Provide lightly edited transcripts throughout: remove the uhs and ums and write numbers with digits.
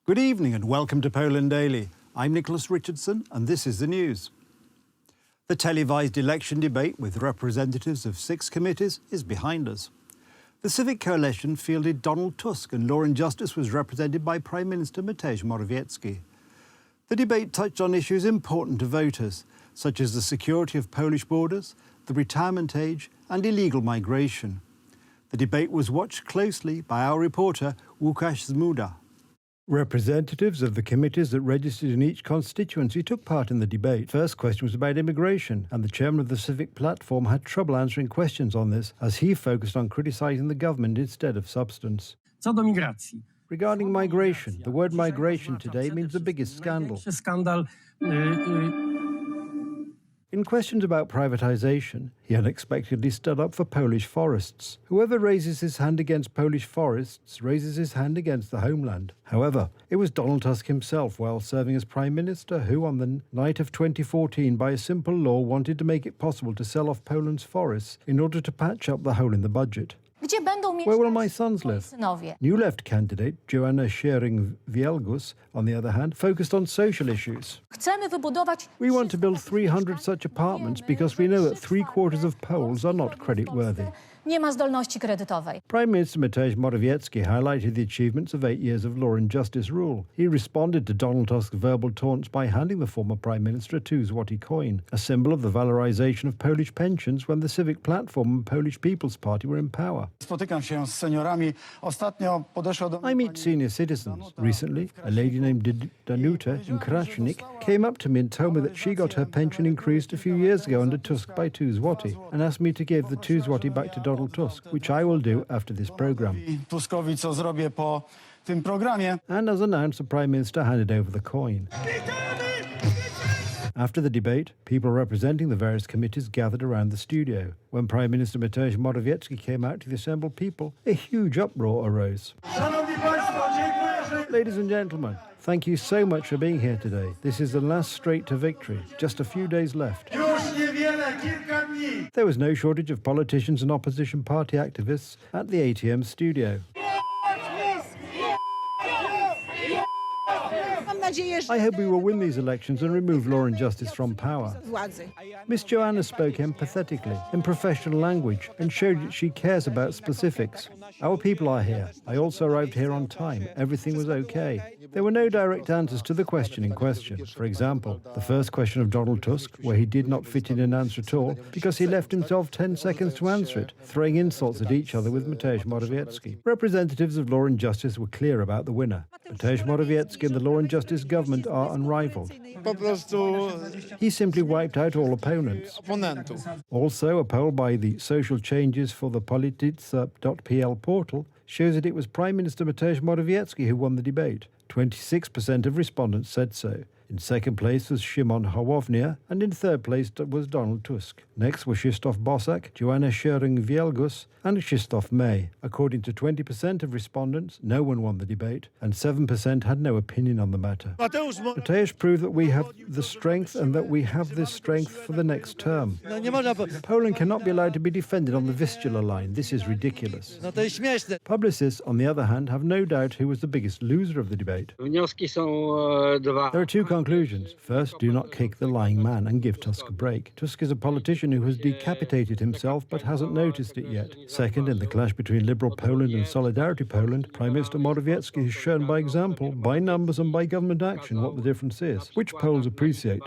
Good evening and welcome to Poland Daily. I'm Nicholas Richardson and this is the news. The televised election debate with representatives of 6 committees is behind us. The Civic Coalition fielded Donald Tusk and Law and Justice was represented by Prime Minister Mateusz Morawiecki. The debate touched on issues important to voters, such as the security of Polish borders, the retirement age and illegal migration. The debate was watched closely by our reporter Łukasz Zmuda. Representatives of the committees that registered in each constituency took part in the debate. First question was about immigration, and the chairman of the Civic Platform had trouble answering questions on this, as he focused on criticising the government instead of substance. Co do migracji. Regarding migration, the word migration today means the biggest scandal. In questions about privatisation, he unexpectedly stood up for Polish forests. Whoever raises his hand against Polish forests raises his hand against the homeland. However, it was Donald Tusk himself, while serving as Prime Minister, who on the night of 2014, by a simple law, wanted to make it possible to sell off Poland's forests in order to patch up the hole in the budget. Where will my sons live? New Left candidate Joanna Schering-Wielgus, on the other hand, focused on social issues. We want to build 300 such apartments because we know that 3/4 of Poles are not creditworthy. Prime Minister Mateusz Morawiecki highlighted the achievements of 8 years of law and justice rule. He responded to Donald Tusk's verbal taunts by handing the former Prime Minister a 2 zloty coin, a symbol of the valorization of Polish pensions when the Civic Platform and Polish People's Party were in power. I meet senior citizens. Recently, a lady named Danuta in Krasnik came up to me and told me that she got her pension increased a few years ago under Tusk by 2 zloty and asked me to give the 2 zloty back to Donald Tusk, which I will do after this programme. And as announced, the Prime Minister handed over the coin. After the debate, people representing the various committees gathered around the studio. When Prime Minister Mateusz Morawiecki came out to the assembled people, a huge uproar arose. Ladies and gentlemen, thank you so much for being here today. This is the last straight to victory. Just a few days left. There was no shortage of politicians and opposition party activists at the ATM studio. I hope we will win these elections and remove Law and Justice from power. Miss Joanna spoke empathetically, in professional language, and showed that she cares about specifics. Our people are here. I also arrived here on time. Everything was okay. There were no direct answers to the question in question. For example, the first question of Donald Tusk, where he did not fit in an answer at all because he left himself 10 seconds to answer it, throwing insults at each other with Mateusz Morawiecki. Representatives of Law and Justice were clear about the winner. Mateusz Morawiecki and the Law and Justice government are unrivaled. He simply wiped out all opponents. Also, a poll by the Social Changes for the Polityca.pl portal shows that it was Prime Minister Mateusz Morawiecki who won the debate. 26% of respondents said so. In second place was Szymon Hołownia, and in third place was Donald Tusk. Next were Krzysztof Bosak, Joanna Schering-Wielgus, and Krzysztof May. According to 20% of respondents, no one won the debate, and 7% had no opinion on the matter. Mateusz proved that we have the strength and that we have this strength for the next term. Poland cannot be allowed to be defended on the Vistula line. This is ridiculous. Publicists, on the other hand, have no doubt who was the biggest loser of the debate. There are 2 conclusions. First, do not kick the lying man and give Tusk a break. Tusk is a politician who has decapitated himself but hasn't noticed it yet. Second, in the clash between Liberal Poland and Solidarity Poland, Prime Minister Morawiecki has shown by example, by numbers and by government action what the difference is, which Poles appreciate.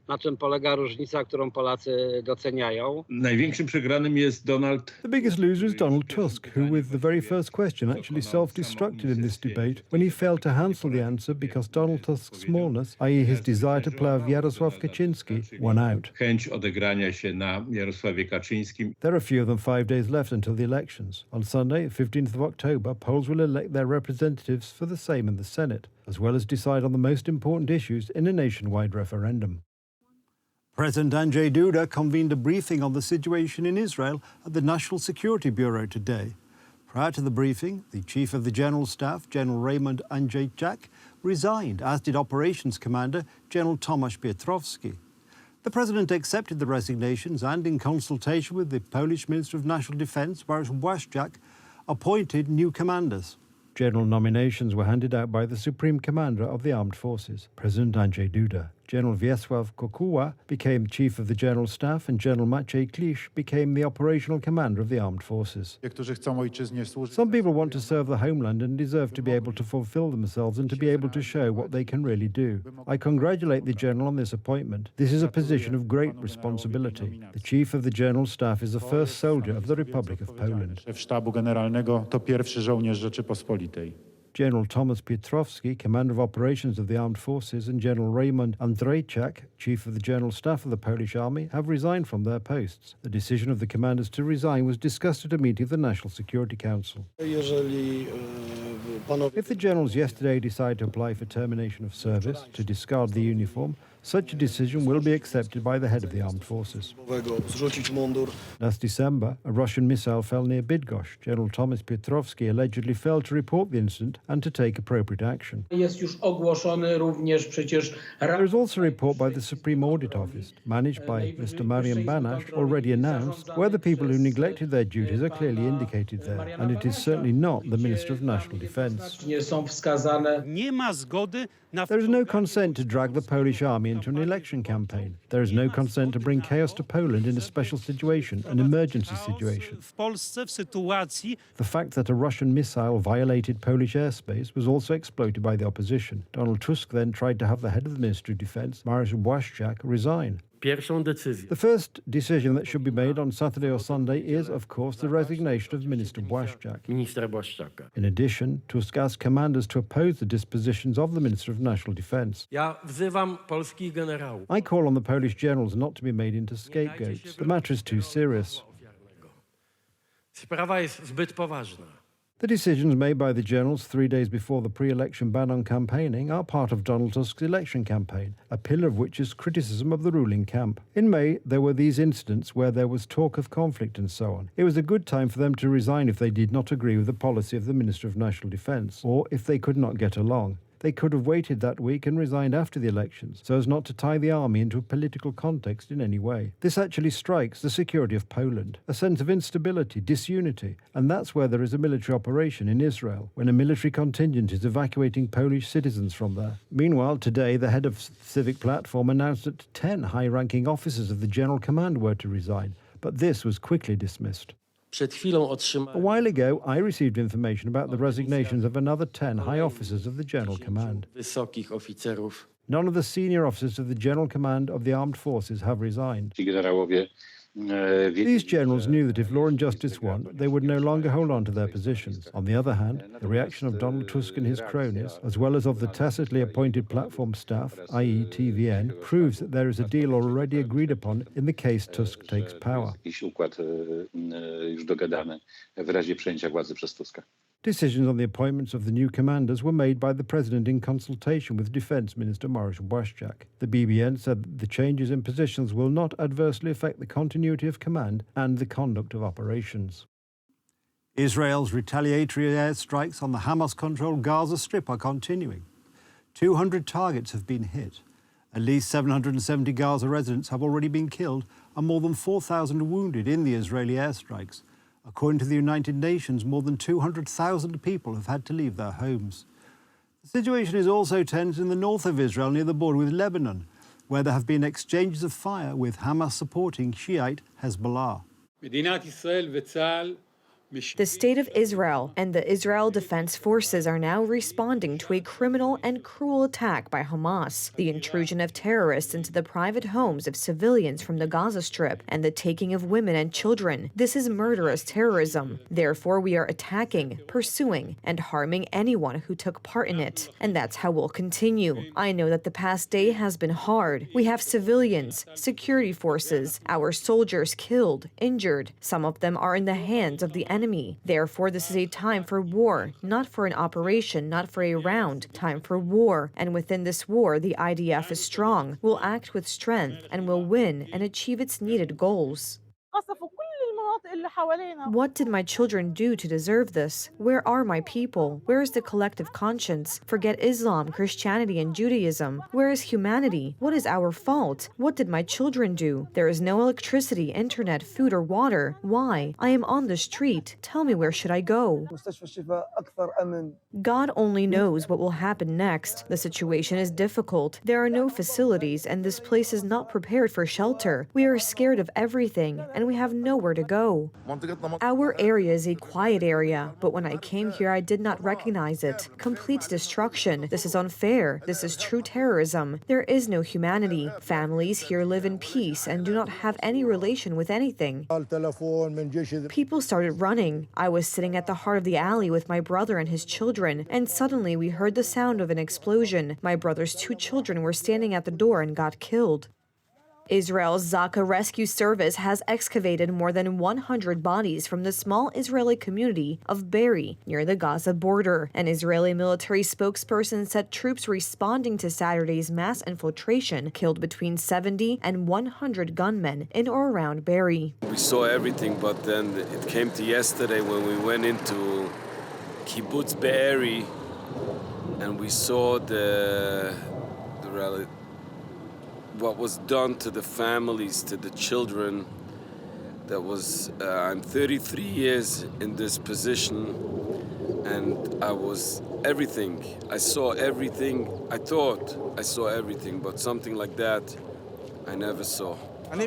Na czym polega różnica, którą Polacy doceniają. Największym przegranym jest Donald. The biggest loser is Donald Tusk, who with the very first question actually self-destructed in this debate when he failed to answer the answer because Donald Tusk's smallness, i.e. his desire to play Jarosław Kaczyński, won out. Chęć odegrania się na Jarosławie Kaczyńskim. There are fewer than 5 days left until the elections. On Sunday, 15th of October, Poles will elect their representatives for the Sejm and the Senate, as well as decide on the most important issues in a nationwide referendum. President Andrzej Duda convened a briefing on the situation in Israel at the National Security Bureau today. Prior to the briefing, the Chief of the General Staff, General Raymond Andrzejczak, resigned, as did Operations Commander General Tomasz Piotrowski. The President accepted the resignations and, in consultation with the Polish Minister of National Defence, Mariusz Błaszczak, appointed new commanders. General nominations were handed out by the Supreme Commander of the Armed Forces, President Andrzej Duda. General Wiesław Kokuła became Chief of the General Staff and General Maciej Klisz became the Operational Commander of the Armed Forces. Some people want to serve the homeland and deserve to be able to fulfill themselves and to be able to show what they can really do. I congratulate the General on this appointment. This is a position of great responsibility. The Chief of the General Staff is the first soldier of the Republic of Poland. General Thomas Piotrowski, Commander of Operations of the Armed Forces, and General Raymond Andrzejczak, Chief of the General Staff of the Polish Army, have resigned from their posts. The decision of the commanders to resign was discussed at a meeting of the National Security Council. If the generals yesterday decide to apply for termination of service, to discard the uniform, such a decision will be accepted by the head of the armed forces. Last December, a Russian missile fell near Bydgoszcz. General Thomas Piotrowski allegedly failed to report the incident and to take appropriate action. There is also a report by the Supreme Audit Office, managed by Mr. Marian Banash, already announced, where the people who neglected their duties are clearly indicated there, and it is certainly not the Minister of National Defence. There is no consent to drag the Polish army into an election campaign. There is no consent to bring chaos to Poland in a special situation, an emergency situation. The fact that a Russian missile violated Polish airspace was also exploited by the opposition. Donald Tusk then tried to have the head of the Ministry of Defence, Mariusz Błaszczak, resign. The first decision that should be made on Saturday or Sunday is, of course, the resignation of Minister Błaszczak. In addition, Tusk asked commanders to oppose the dispositions of the Minister of National Defence. I call on the Polish generals not to be made into scapegoats. The matter is too serious. The decisions made by the generals 3 days before the pre-election ban on campaigning are part of Donald Tusk's election campaign, a pillar of which is criticism of the ruling camp. In May, there were these incidents where there was talk of conflict and so on. It was a good time for them to resign if they did not agree with the policy of the Minister of National Defence, or if they could not get along. They could have waited that week and resigned after the elections, so as not to tie the army into a political context in any way. This actually strikes the security of Poland, a sense of instability, disunity, and that's where there is a military operation in Israel, when a military contingent is evacuating Polish citizens from there. Meanwhile, today, the head of Civic Platform announced that 10 high-ranking officers of the General Command were to resign, but this was quickly dismissed. A while ago, I received information about the resignations of another 10 high officers of the General Command. None of the senior officers of the General Command of the Armed Forces have resigned. These generals knew that if Law and Justice won, they would no longer hold on to their positions. On the other hand, the reaction of Donald Tusk and his cronies, as well as of the tacitly appointed platform staff, i.e. TVN, proves that there is a deal already agreed upon in the case Tusk takes power. Decisions on the appointments of the new commanders were made by the President in consultation with Defence Minister Mariusz Błaszczak. The BBN said that the changes in positions will not adversely affect the continuity of command and the conduct of operations. Israel's retaliatory airstrikes on the Hamas-controlled Gaza Strip are continuing. 200 targets have been hit. At least 770 Gaza residents have already been killed and more than 4,000 wounded in the Israeli airstrikes. According to the United Nations, more than 200,000 people have had to leave their homes. The situation is also tense in the north of Israel near the border with Lebanon, where there have been exchanges of fire with Hamas supporting Shiite Hezbollah. The State of Israel and the Israel Defense Forces are now responding to a criminal and cruel attack by Hamas, the intrusion of terrorists into the private homes of civilians from the Gaza Strip, and the taking of women and children. This is murderous terrorism. Therefore, we are attacking, pursuing, and harming anyone who took part in it. And that's how we'll continue. I know that the past day has been hard. We have civilians, security forces, our soldiers killed, injured. Some of them are in the hands of the enemy. Therefore, this is a time for war, not for an operation, not for a round, time for war. And within this war, the IDF is strong, will act with strength, and will win and achieve its needed goals. What did my children do to deserve this? Where are my people? Where is the collective conscience? Forget Islam, Christianity, and Judaism. Where is humanity? What is our fault? What did my children do? There is no electricity, internet, food, or water. Why? I am on the street. Tell me, where should I go? God only knows what will happen next. The situation is difficult. There are no facilities, and this place is not prepared for shelter. We are scared of everything, and we have nowhere to go. Our area is a quiet area, but when I came here, I did not recognize it. Complete destruction. This is unfair. This is true terrorism. There is no humanity. Families here live in peace and do not have any relation with anything. People started running. I was sitting at the heart of the alley with my brother and his children, and suddenly we heard the sound of an explosion. My brother's 2 children were standing at the door and got killed. Israel's Zaka Rescue Service has excavated more than 100 bodies from the small Israeli community of Be'eri, near the Gaza border. An Israeli military spokesperson said troops responding to Saturday's mass infiltration killed between 70 and 100 gunmen in or around Be'eri. We saw everything, but then it came to yesterday when we went into Kibbutz Be'eri and we saw what was done to the families, to the children. That was, I'm 33 years in this position, and I was everything. I saw everything. I thought I saw everything, but something like that, I never saw. I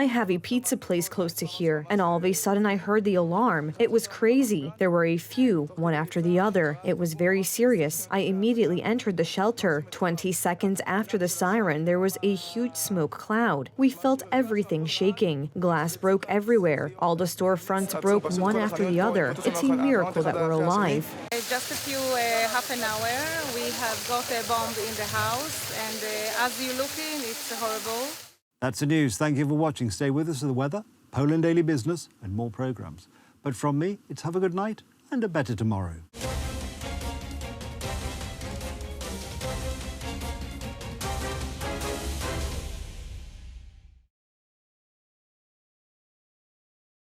have a pizza place close to here, and all of a sudden I heard the alarm. It was crazy. There were a few, one after the other. It was very serious. I immediately entered the shelter. 20 seconds after the siren, there was a huge smoke cloud. We felt everything shaking. Glass broke everywhere. All the storefronts broke one after the other. It's a miracle that we're alive. Just a few half an hour, we have got a bomb in the house, and as you're looking, it's horrible. That's the news. Thank you for watching. Stay with us for the weather, Poland Daily Business, and more programmes. But from me, it's have a good night and a better tomorrow.